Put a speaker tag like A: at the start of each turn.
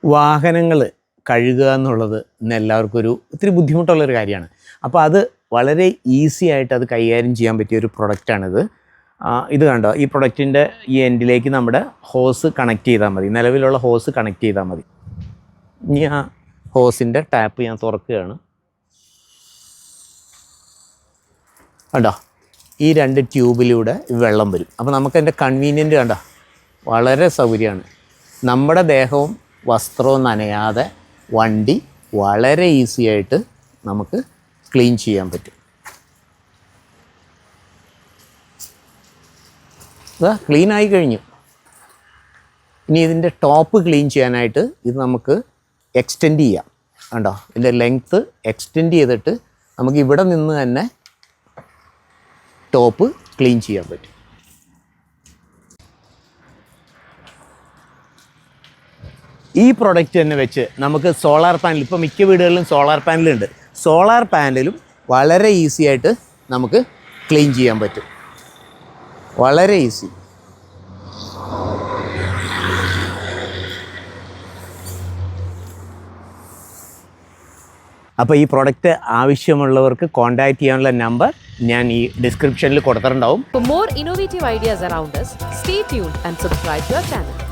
A: വാഹനങ്ങൾ കഴുകുക എന്നുള്ളത് ഇന്ന് എല്ലാവർക്കും ഒത്തിരി ബുദ്ധിമുട്ടുള്ളൊരു കാര്യമാണ്. അപ്പോൾ അത് വളരെ ഈസി ആയിട്ട് അത് കൈകാര്യം ചെയ്യാൻ പറ്റിയൊരു പ്രൊഡക്റ്റാണിത്. ഇത് കണ്ടോ, ഈ പ്രൊഡക്റ്റിൻ്റെ ഈ എൻഡിലേക്ക് നമ്മുടെ ഹോസ് കണക്ട് ചെയ്താൽ മതി, നിലവിലുള്ള ഹോസ് കണക്ട് ചെയ്താൽ മതി. ഇനി ആ ഹോസിൻ്റെ ടാപ്പ് ഞാൻ തുറക്കുകയാണ്. കണ്ടോ, ഈ 2 ട്യൂബിലൂടെ വെള്ളം വരും. അപ്പോൾ നമുക്കതിൻ്റെ കൺവീനിയൻറ്റ് കണ്ടോ, വളരെ സൗകര്യമാണ്. നമ്മുടെ ദേഹവും വസ്ത്രവും നനയാതെ വണ്ടി വളരെ ഈസി ആയിട്ട് നമുക്ക് ക്ലീൻ ചെയ്യാൻ പറ്റും. ഇതാ ക്ലീൻ ആയി കഴിഞ്ഞു. ഇനി ഇതിൻ്റെ ടോപ്പ് ക്ലീൻ ചെയ്യാനായിട്ട് ഇത് നമുക്ക് എക്സ്റ്റെൻഡ് ചെയ്യാം. കണ്ടോ, ഇതിൻ്റെ ലെങ്ത്ത് എക്സ്റ്റെൻഡ് ചെയ്തിട്ട് നമുക്ക് ഇവിടെ നിന്ന് തന്നെ ടോപ്പ് ക്ലീൻ ചെയ്യാൻ പറ്റും. ഈ പ്രൊഡക്റ്റ് തന്നെ വെച്ച് നമുക്ക് സോളാർ പാനൽ, ഇപ്പോൾ മിക്ക വീടുകളിലും സോളാർ പാനലുണ്ട്, സോളാർ പാനലും വളരെ ഈസി ആയിട്ട് നമുക്ക് ക്ലീൻ ചെയ്യാൻ പറ്റും. വളരെ ഈസി. അപ്പോൾ ഈ പ്രൊഡക്റ്റ് ആവശ്യമുള്ളവർക്ക് കോൺടാക്റ്റ് ചെയ്യാനുള്ള നമ്പർ ഞാൻ ഈ ഡിസ്ക്രിപ്ഷനിൽ കൊടുത്തിട്ടുണ്ടാവും.
B: For more innovative ideas around us, stay tuned and subscribe to our channel.